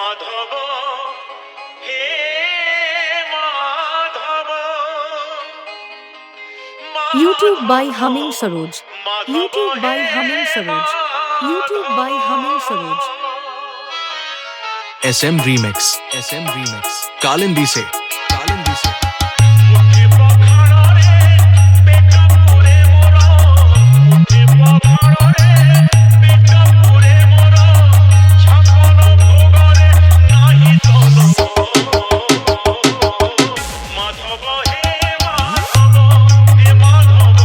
Madhav hey Madhav YouTube by Humming Saroj. YouTube by Humming Saroj. YouTube by Humming Saroj. SM Remix. SM Remix. Kalindi se. Kalindi se. উঠে পখাড়রে পেটা পুরে মোর উঠে পখাড়রে পেটা পুরে মোর ছাপন ভোগরে নাহি তল মাধব হে মাধব হে মাধব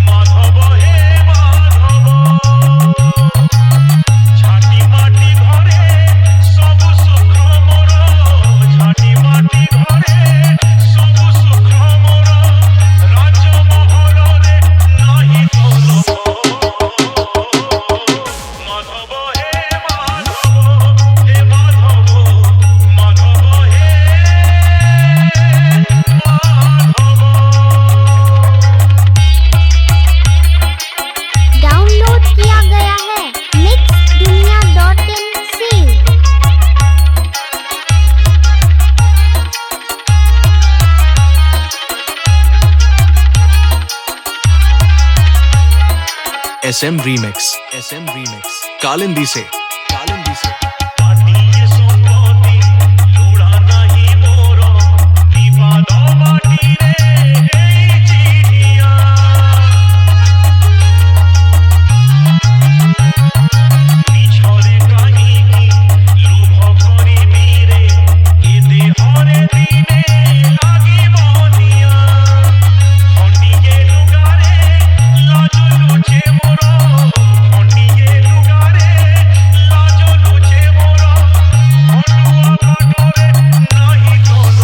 মাধব হে মাধব ছাটি মাটি ঘরে সবু সুখ মোর ছাটি মাটি ঘরে সবু সুখ মোর রাজমহলরে নাহি তল মাধব হে মাধব হে মাধব মাধব হে डाउनलोड किया गया है mixdunia.in से। SM Remix. SM Remix. Kalindi se. Kalindi se. পাটিয়ে সম্পত্তি লুড়া নাহি মোর বিবাদ মাটিরে এই চিঠিয়া মিছরে কাহিকি লোভ করিবি রে এ দেহরে দিনে লাগিব নিয়া খন্ডিয়ে লুগারে লাজ লুচে মোর খন্ডিয়ে লুগারে লাজ লুচে মোর খন্ডুয়া পাটরে নাহি তল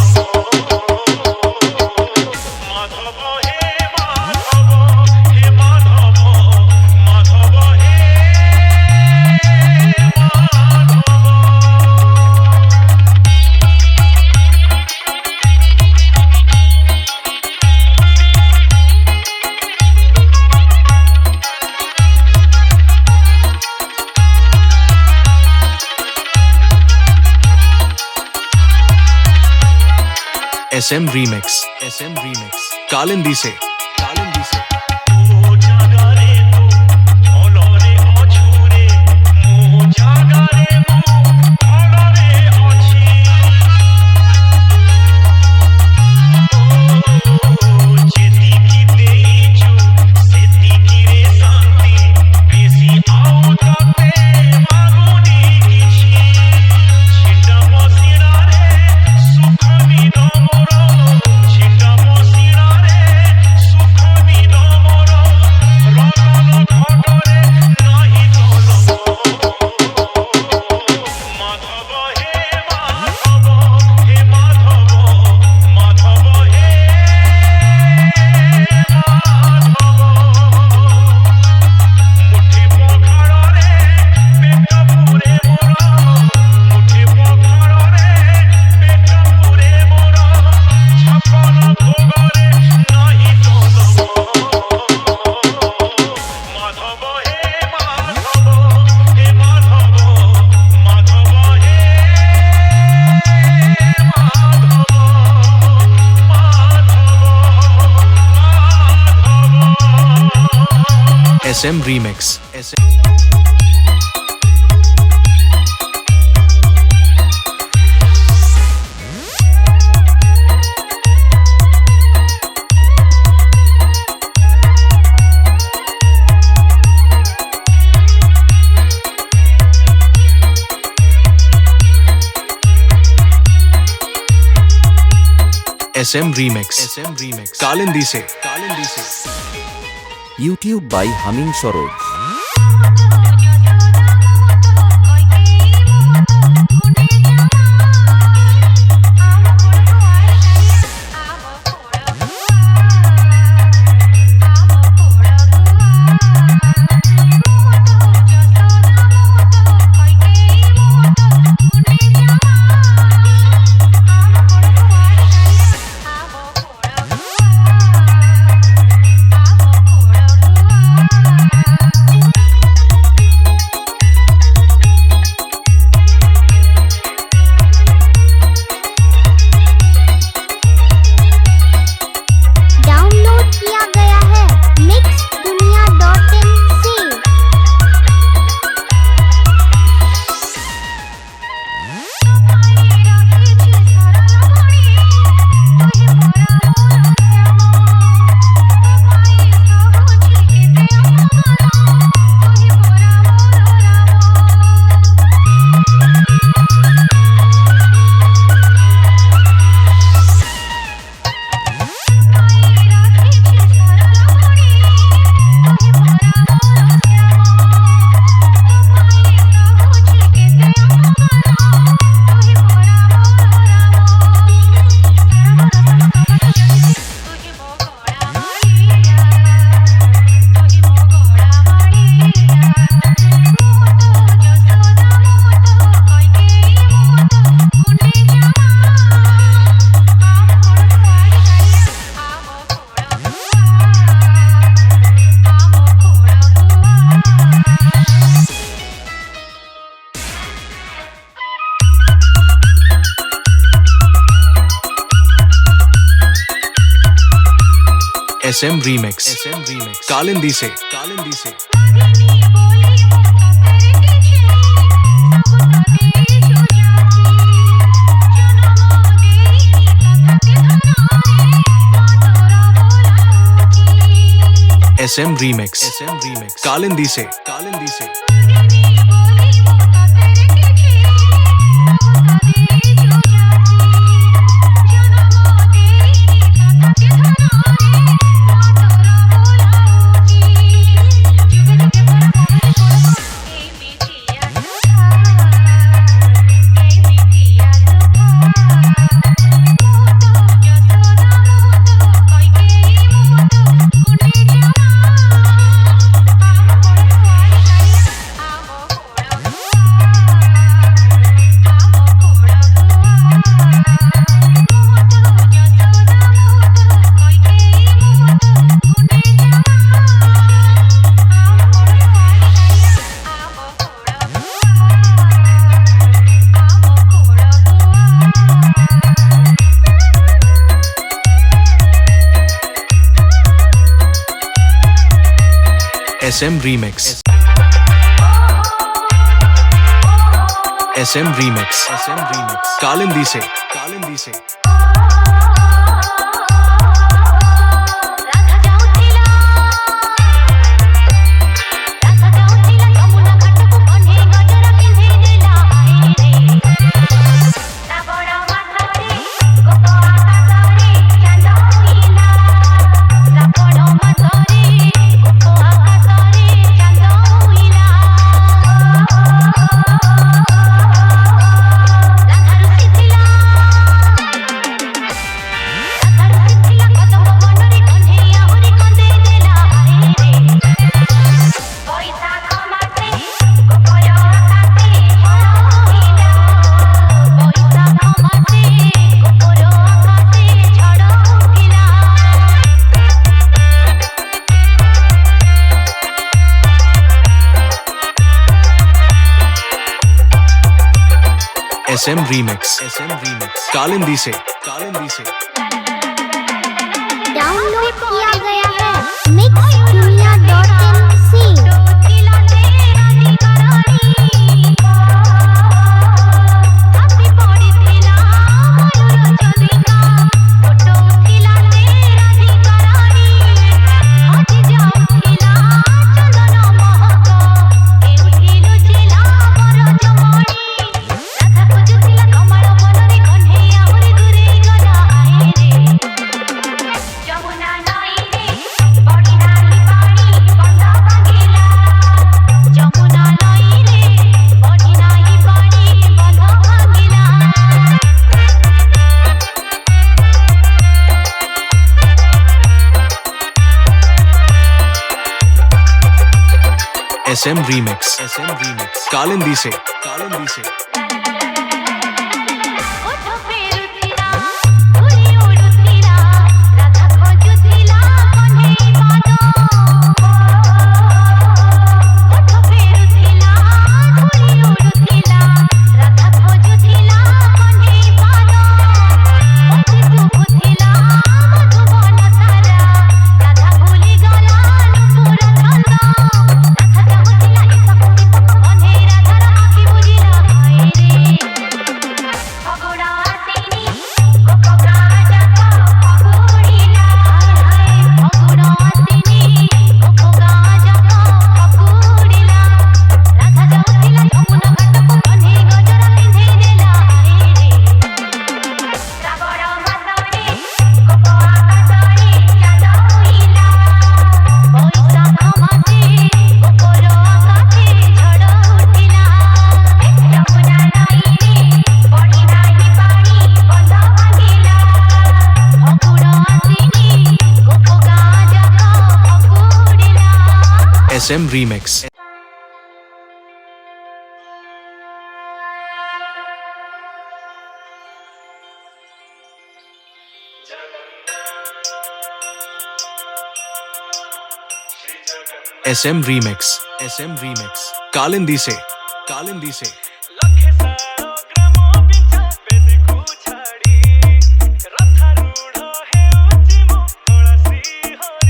মাধব হে মাধব হে মাধব মাধব হে SM Remix. SM Remix. Kalindi se. Kalindi se. ମୋ ଜାଗାରେ ତୁ ଭଲରେ ଅଛୁରେ ମୋ ଜାଗାରେ ମୁଁ ଭଲରେ ଅଛି ଯେତିକି ଦେଇଛୁ ସେତିକିରେ ଶାନ୍ତି ବେଶୀ ଆଉ ତତେ ମାଗୁନି କିଛି ଛିଟା ମସିଣାରେ ସୁଖ ନିଦ ମୋର ଛିଟା ମସିଣାରେ ସୁଖ ନିଦ ମୋର ରତନ ଘଟରେ ନାହିଁ ତଲ ମାଧବ হে ମାଧବ হে ମାଧବ ମାଧବ হে ମାଧବ মুঠি পখাড়রে পেটা পুরে মোর মুঠি পখাড়রে পেটা পুরে মোর ছাপন ভোগরে নাহি তল মাধব হে মাধব হে মাধব মাধব হে Madhav SM Remix. SM. SM Remix. SM Remix. Kalindi se. Kalindi se. YouTube by Humming Saroj. SM Remix Kalindi से SM Remix कालिंदी से SM Remix कालिंदी से SM Remix कालिंदी से डाउनलोड किया गया है mixdunia.in SM Remix कालिंदी से SM Remix SM Remix Kalindi से लखे सारो ग्रामो बिचा बेद कुछाड़ी रथा रूढ़ हे उचिमो तुलसी हो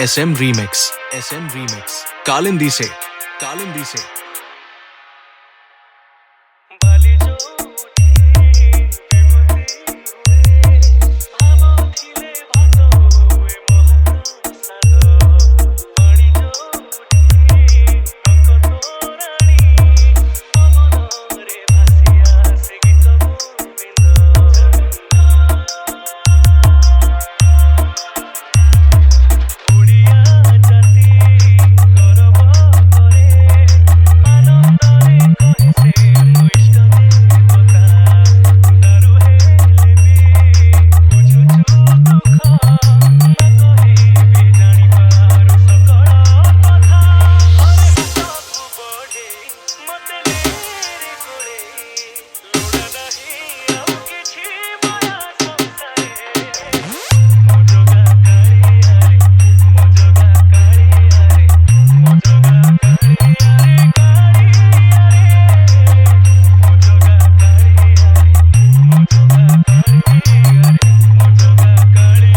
SM Remix कालिंदी से बाली जो उठी विभूति हुए भाव थिले भात हुए मोहन साद बाली जो उठी टंक तोराणी पवन रे भासिया से गीत गोविंद ओडिया जाति गौरव करे आनंदरे कहे से मो इष्ट देवता दारु हेले भी बुझुछु दुख न कहिबी जानि पारु सकल कथा हरे सबु बढे मते मेरे कोळे लोड़ा नाही आउ किछि माया संसारे मो जगा काळी मो जगा काळी मो जगा काळी काळी मो जगा काळी मो जगा काळी मो जगा काळी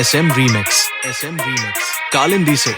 SM Remix कालिंदी से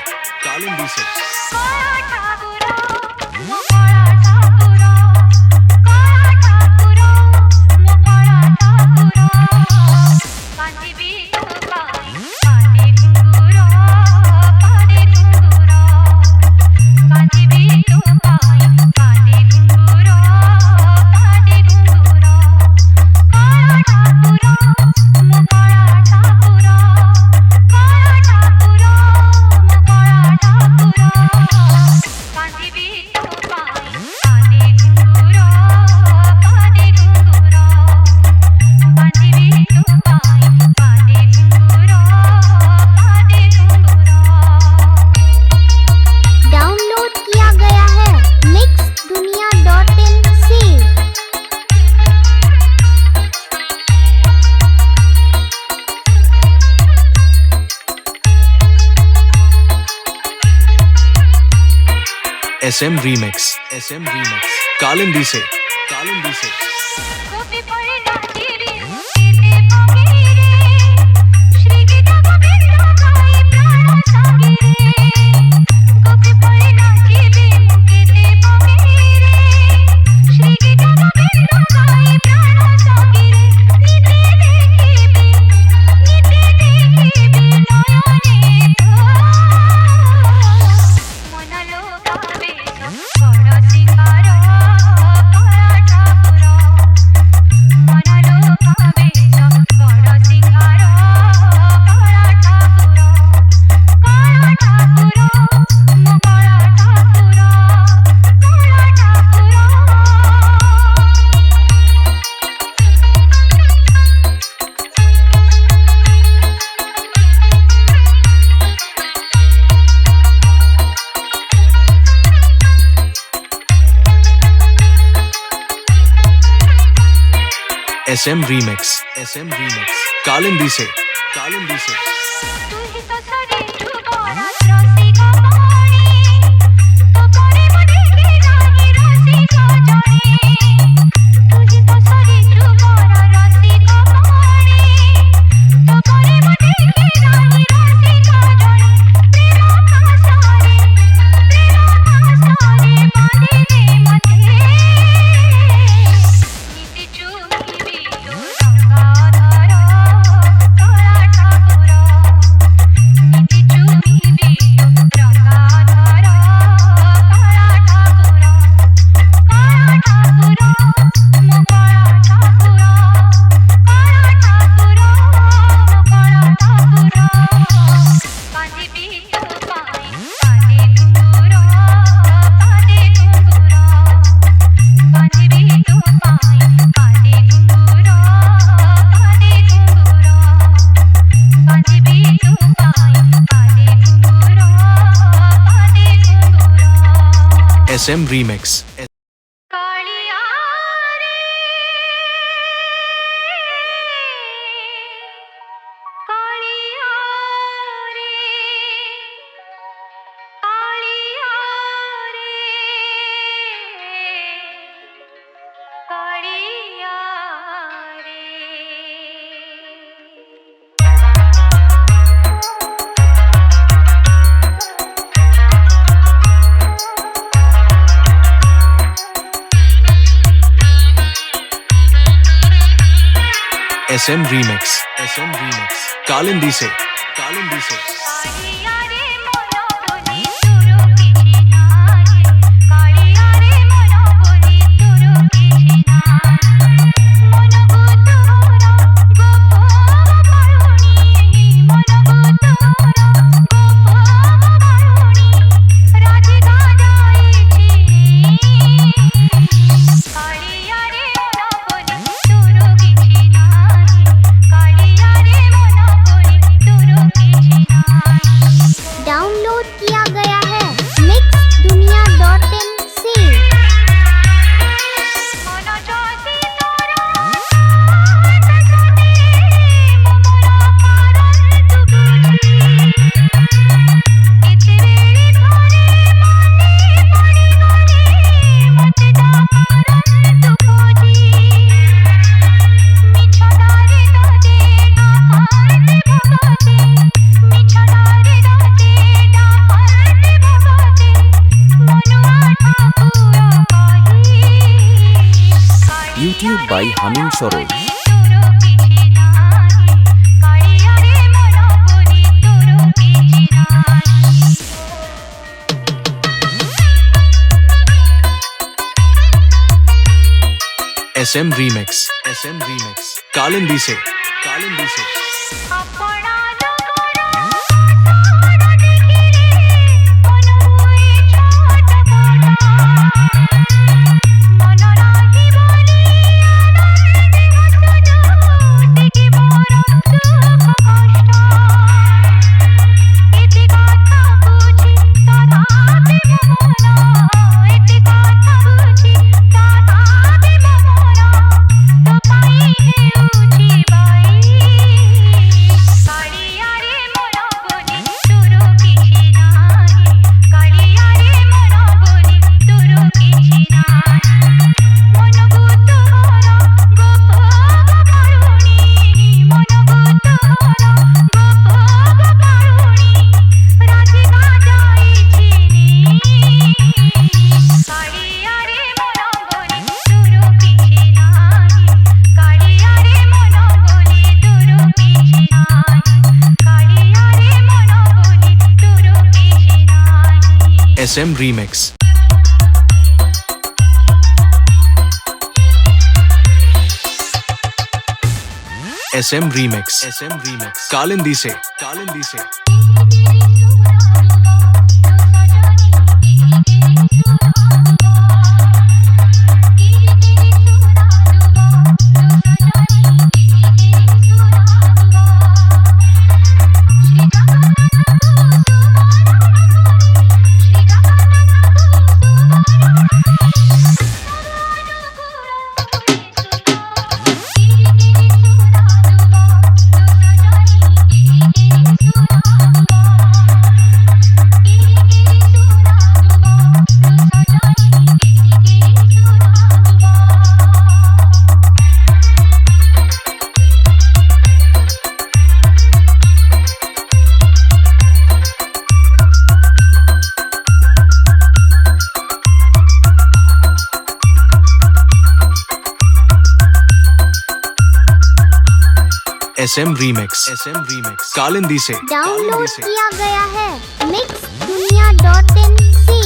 डाउनलोड किया गया है mixdunia.in से। SM Remix कालिंदी से सिंगार SM Remix कालिंदी से तू ही तो सरी ठुबोरा रसिका पाणी तो करे मने के नाही रसिका जाने तू ही तो सरी ठुबोरा रसिका पाणी तो करे मने के नाही रसिका जाने प्रेम आसारे बांधे दे मथे नीति चुमी तो रंगा धारा काला ठाकुरा नीति चुमी रंगा धारा काला ठाकुरा मो काला ठाकुरा बांधिबी तो पाई कांदे घुंगुरा बांधिबी तो पाई कांदे घुंगुरा बांधिबी तो पाई कांदे घुंगुरा SM Remix कालिया रे कालिया रे कालिया रे कालिया SM Remix कालिंदी से कालिया रे मनो बोली तुरु किछि नाही कालिया रे मनो बोली तुरु किछि नाही मन गुतुरा गोप बारुणी मन गुतुरा गोप बारुणी राधिका जाईछि कालिया रे मनो बोली तुरु किछि नाही कालिया रे मनो बोली तुरु किछि नाही डाउनलोड किया गया है mixdunia.in से। मन ज्योति तोरा तसते मोरा पारंत बुझी एते बेली थोरे माने पड़ी गले मते दा पारंत खोजी मिछड़ारे दे डाकरते भगते मिछड़ारे दे डाकरते भगते मनुआ ठाकुर कही YouTube by Humming Saroj। तुरु किछि नाही कालिया रे मनो बोली तुरु किछि नाही SM Remix कालिंदी से अपना लगरा सारा देखिले मन हुए छोट बड़ा मन राही बोली आनंद हसनो देखि मोर दुख कष्ट एते कथा बुझी तथापि मोरा एते कथा बुझी तथापि मोरा तो पाई हेउछि बाई कालिया रे मनो बोली तुरु किछि नाही कालिया रे मनो बोली तुरु किछि नाही मन गुतुरा गोप बारुणी मन गुतुरा गोप बारुणी राधिका जाईछि कालिया रे मनो बोली तुरु किछि नाही कालिया रे मनो बोली तुरु किछि नाही कालिया रे मनो बोली तुरु किछि नाही SM Remix कालिंदी से श्री SM Remix कालिंदी से डाउनलोड किया गया है mixdunia.in से।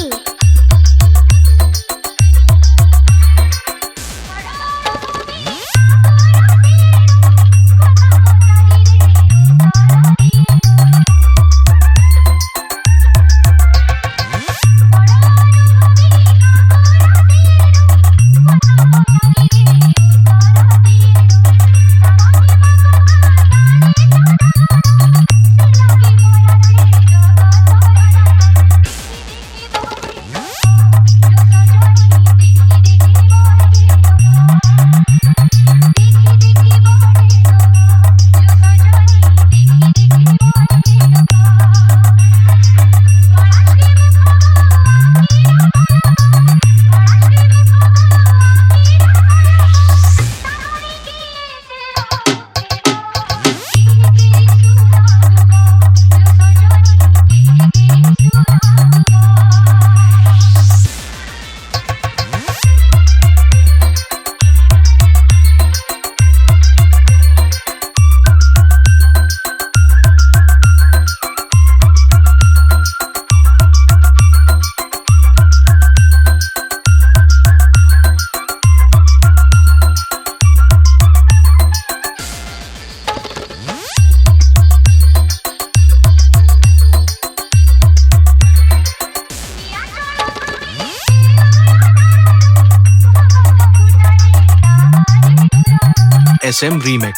SM Remix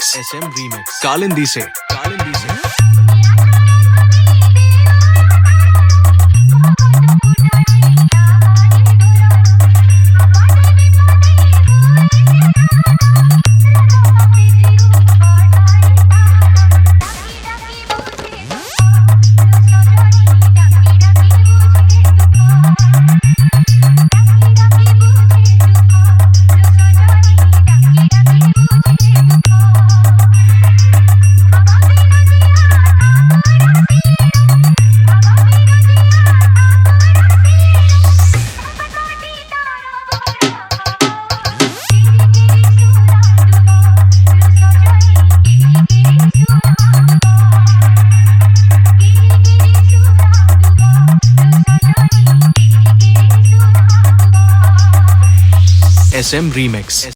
कालिंदी से SM Remix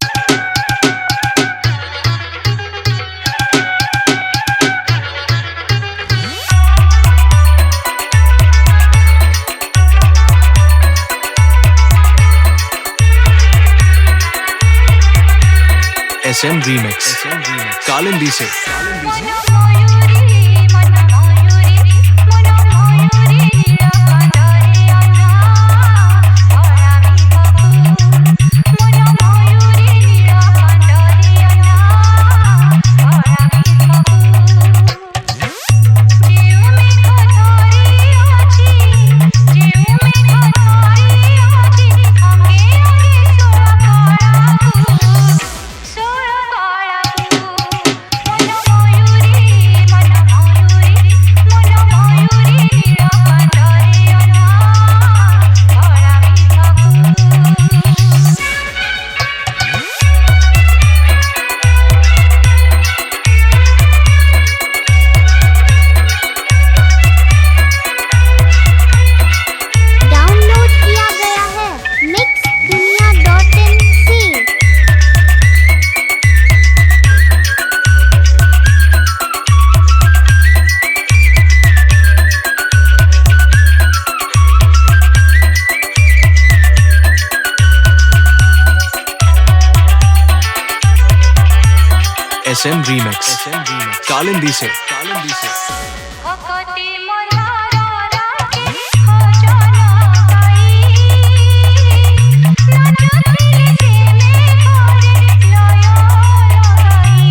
SM Remix Kalindi से डाउनलोड किया गया है mixdunia.in से। SM Remix कालिंदी से भगती मल्हारा रागे भजन गाई नाचुतिले से में घरे लय लगाई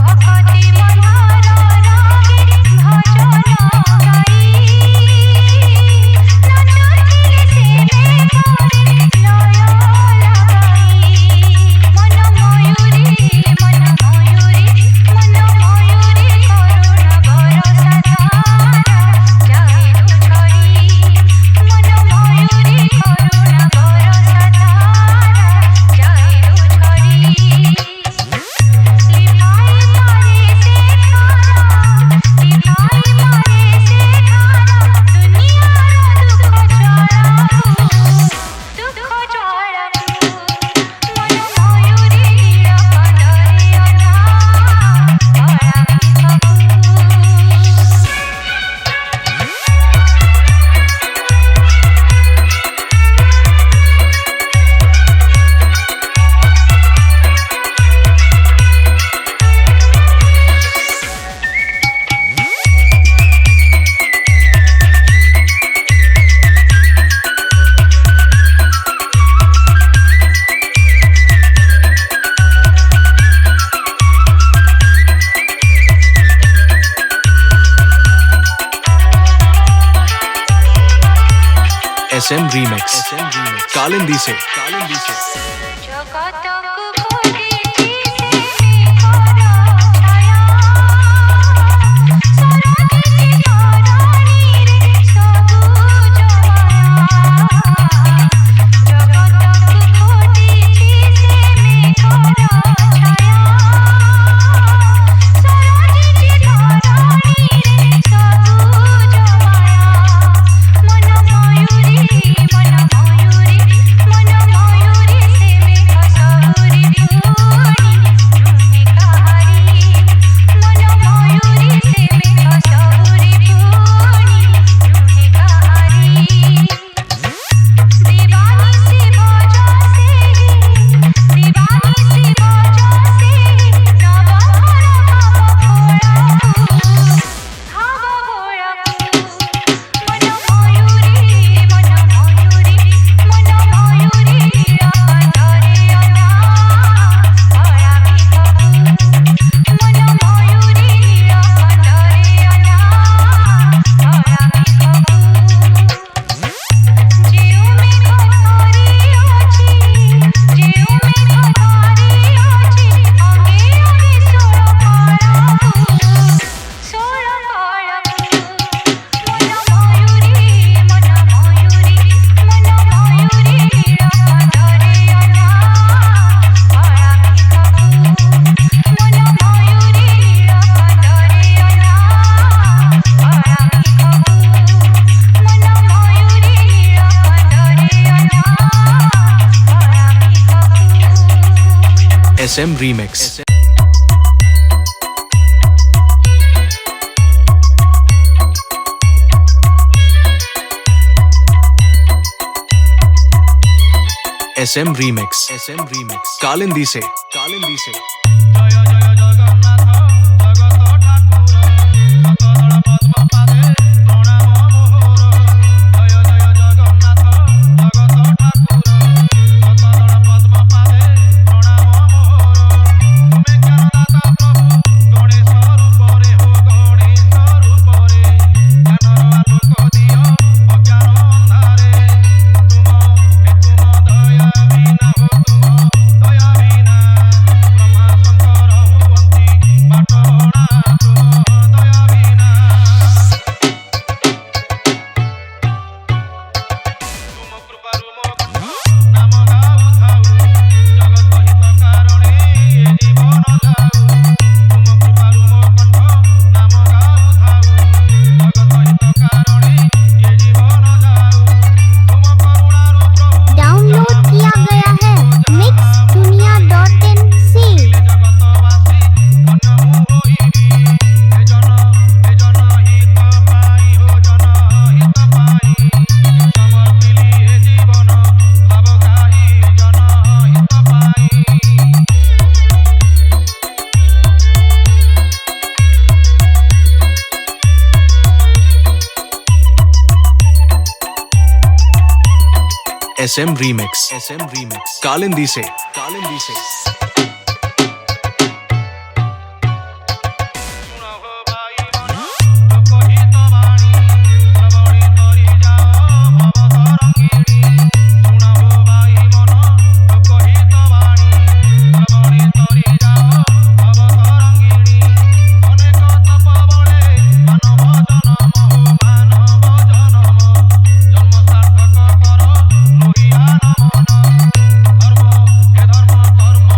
भगती मल्हारा रागे भजन गाई नाचुतिले से में घरे लय लगाई मन मयूरी मन मयूरी करुणा भरोसा SM Remix कालिंदी से জগতক করিছি মেঘর ছায়া সরগিছি ধরণীরে সবুজ মায়া জগতক করিছি মেঘর ছায়া সরগিছি ধরণীরে সবুজ মায়া মন ময়ূরী মন ময়ূরী মন ময়ূরী সে মেঘ সবুরি পুনি তুমি কাহারি মন ময়ূরী সে মেঘ সবুরি পুনি তুমি কাহারি दीवानी सी बजा से दीवानी सी बजा से नवहर खावा घोड़ा मन मयूरी मन मयूरी मन मयूरी अंतरे अना भरा मिठू मन मयूरी अंतरे अना भरा मिठू जेउ मेघ धरी अछि जेउ मेघ धरी अछि अंगे अंगे सोर पाळाकु मन मयूरी मन मयूरी मन मयूरी अंतरे अना भरा मिठू मन मयूरी अंतरे अना भरा मिठू मन मयूरी अंतरे अना भरा मिठू SM Remix SM Remix Kalindi से জয় জয় জগন্নাথ জগত ঠাকুর শতদল পদ্ম পাদে প্রণাম মোহর জয় জয় জগন্নাথ জগত ঠাকুর শতদল পদ্ম পাদে প্রণাম মোহর তুমি জ্ঞানদাতা প্রভু গণেশ রূপরে হো গণেশ রূপরে জ্ঞানর আলোক দিও অজ্ঞান ଅନ୍ଧାରେ ତୁମ ଦୟା ବିନା ହୋ ତୁମ ଦୟା ବିନା ବ୍ରହ୍ମା ଶଙ୍କର ହୁଅନ୍ତି ପାଟଣା ତୁମ ଦୟା ବିନା ତୁମ କୃପାରୁ ମୋ ନାମ ଗାଉଥାଉ ଜଗତ ହିତ କାରଣେ ଏ ଜୀବନ ଯାଉ ତୁମ କୃପାରୁ ମୋ କଣ୍ଠ ନାମ ଗାଉଥାଉ ଜଗତ ହିତ କାରଣେ ଏ ଜୀବନ ଯାଉ ତୁମ କରୁଣାରୁ ପ୍ରଭୁ डाउनलोड किया गया है mixdunia.nc ଜଗତବାସୀ ଧନ୍ୟ ମୁଁ ହୋଇବି ଏ ଜନ ହିତ ପାଇ ହୋ ଜନ ହିତ ପାଇ ସମର୍ପିଲି ଏ ଜୀବନ ଭାବ ଗାଇ ଜନ ହିତ ପାଇ SM Remix कालिंदी से ଶୁଣ ହୋ ଭାଇ ମନ ଲୋକହିତ ବାଣୀ ଶ୍ରବଣେ ତରି ଯାଅ ଭବ ତରଙ୍ଗିଣୀ ଶୁଣ ହୋ ଭାଇ ମନ ଲୋକହିତ ବାଣୀ ଶ୍ରବଣେ ତରି ଯାଅ ଭବ ତରଙ୍ଗିଣୀ ଅନେକ ତପ ବଳେ ମାନବ ଜନମ ହୋ ମାନବ ଜନମ ଜନ୍ମ ସାର୍ଥକ କର ଲୋହିଆ ନମନ ଧର୍ମ କର୍ମ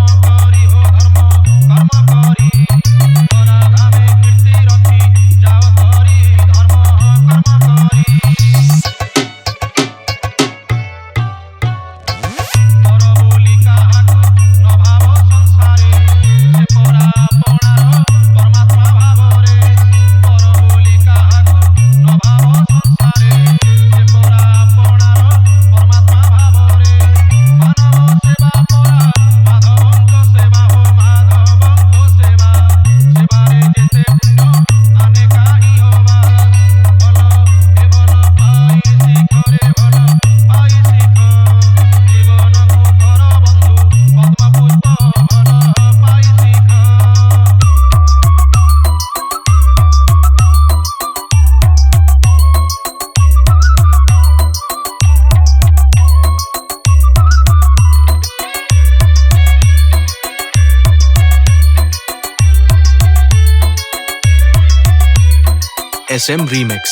SM Remix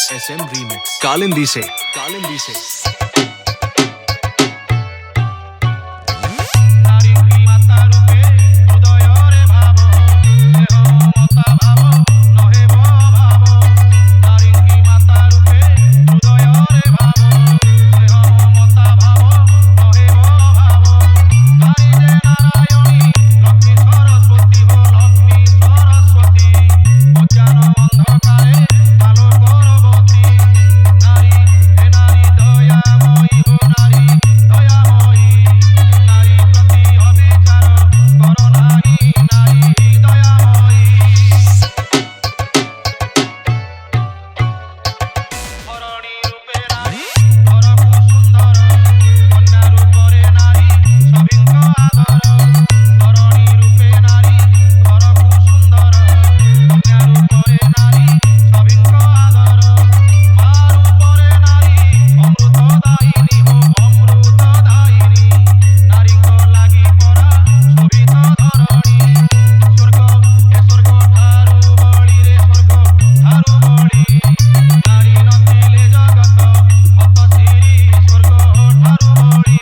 कालिंदी से नारी माता रूपे हृदयरे भाव स्नेह ममता भाव नहे भाव नारी माता रूपे हृदयरे भाव स्नेह ममता भाव नहे भाव नारी जे नारायणी लक्ष्मी सरस्वती हो लक्ष्मी सरस्वती अज्ञान अंधकारे आलो करवती नारी हे नारी दयामयी हो नारी दयामयी नारी प्रति अविचार करो नाही नारी दयामयी धरणी रूपे नारी घरकु सुंदर कन्या रूपरे नारी सभिंक आदर धरणी रूपे नारी घरकु सुंदर कन्या रूपरे नारी सभिंक आदर मा रूपरे नारी अमृतदायिनी हो अमृतदायिनी नारी को लागी परा शोभित धरणी स्वर्ग हे स्वर्ग ठारू बळी रे स्वर्ग ठारू बळी नारी नथिले जगत हतसिरी स्वर्ग ठारू बळी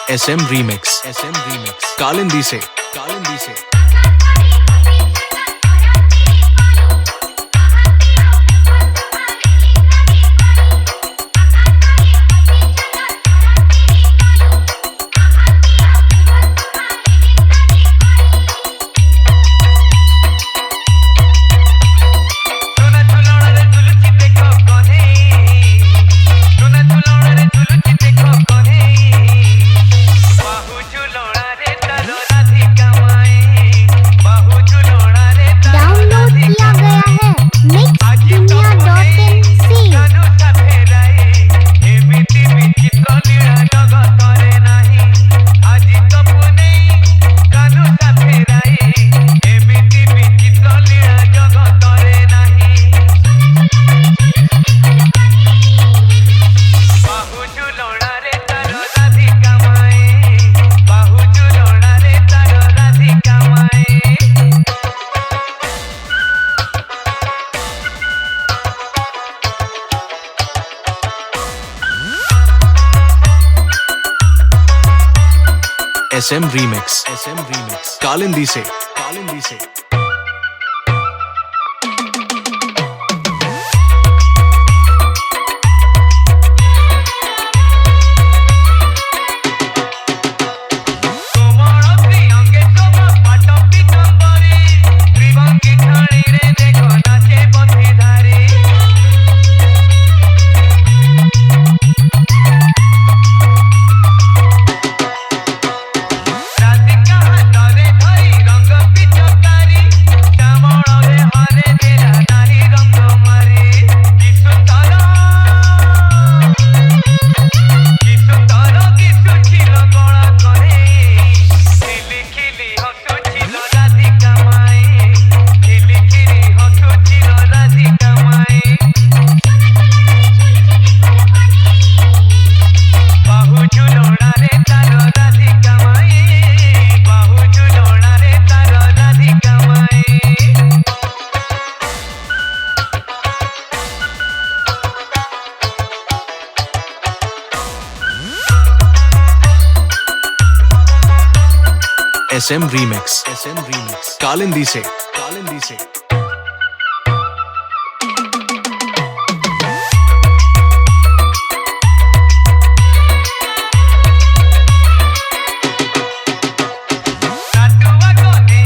SM Remix SM Remix Kalindi से डाउनलोड किया गया है मिक्स दुनिया.in से SM Remix कालिंदी से कोमल प्रियंगे शोभा पाट पीताम्बरी त्रिभंगी ठाणी रे देखो नाचे बंशीधारी राधिका हातरे धरी रंग पिचकारी श्यामल रे हरे देरा नारी रंग मारी कि सुंदर कि सुचिल गणा करे ଖିଲି ଖିଲି ହସୁଚିଲ ରାଧିକା ମାଇ ଖିଲି ଖିଲି ହସୁଚିଲ ରାଧିକା ମାଇ ବାହୁ ଝୁଲଣାରେ ତାର ରାଧିକା ମାଇ ବାହୁ ଝୁଲଣାରେ ତାର ରାଧିକା ମାଇ SM Remix कालिंदी से ନାଟୁଆ କନେ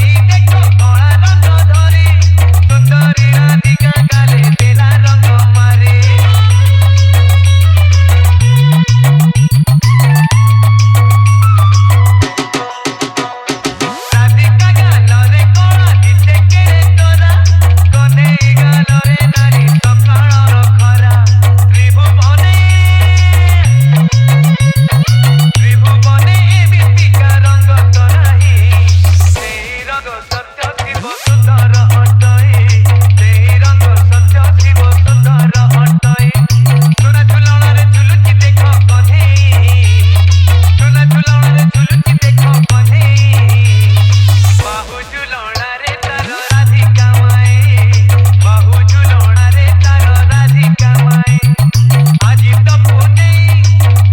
ରଙ୍ଗ ସତ୍ୟ ଶିବ ସୁନ୍ଦର ଅଟଇ ସେହି ରଙ୍ଗ ସତ୍ୟ ଶିବ ସୁନ୍ଦର ଅଟଇ ସୁନା ଝୁଲଣରେ ଝୁଲୁଛି ଦେଖ କହ୍ନେଇ ସୁନା ଝୁଲଣରେ ଝୁଲୁଛି ଦେଖ କହ୍ନେଇ ବାହୁ ଝୁଲଣାରେ ତାର ରାଧିକା ମାଇ ବାହୁ ଝୁଲଣାରେ ତାର ରାଧିକା ମାଇ ଆଜି ତ ପୁନେଇ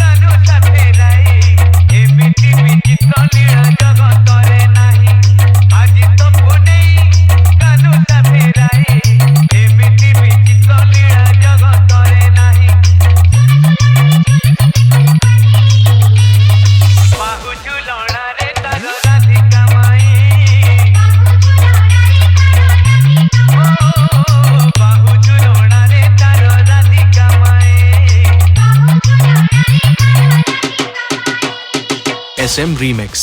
କାନୁ ସାଥେ ରାଇ ଏମିତି ବିଚିତ୍ର ଲୀଳା ଜଗତରେ ନାହିଁ ଆଜି ତ ପୁନେଇ କାନୁ ସାଥେ ରାଇ ଏମିତି ବିଚିତ୍ର ଲୀଳା ଜଗତରେ ନାହିଁ ବାହୁ ଝୁଲଣାରେ ତାର ରାଧିକା ମାଇ ବାହୁ ଝୁଲଣାରେ ତାର ରାଧିକା ମାଇ SM Remix.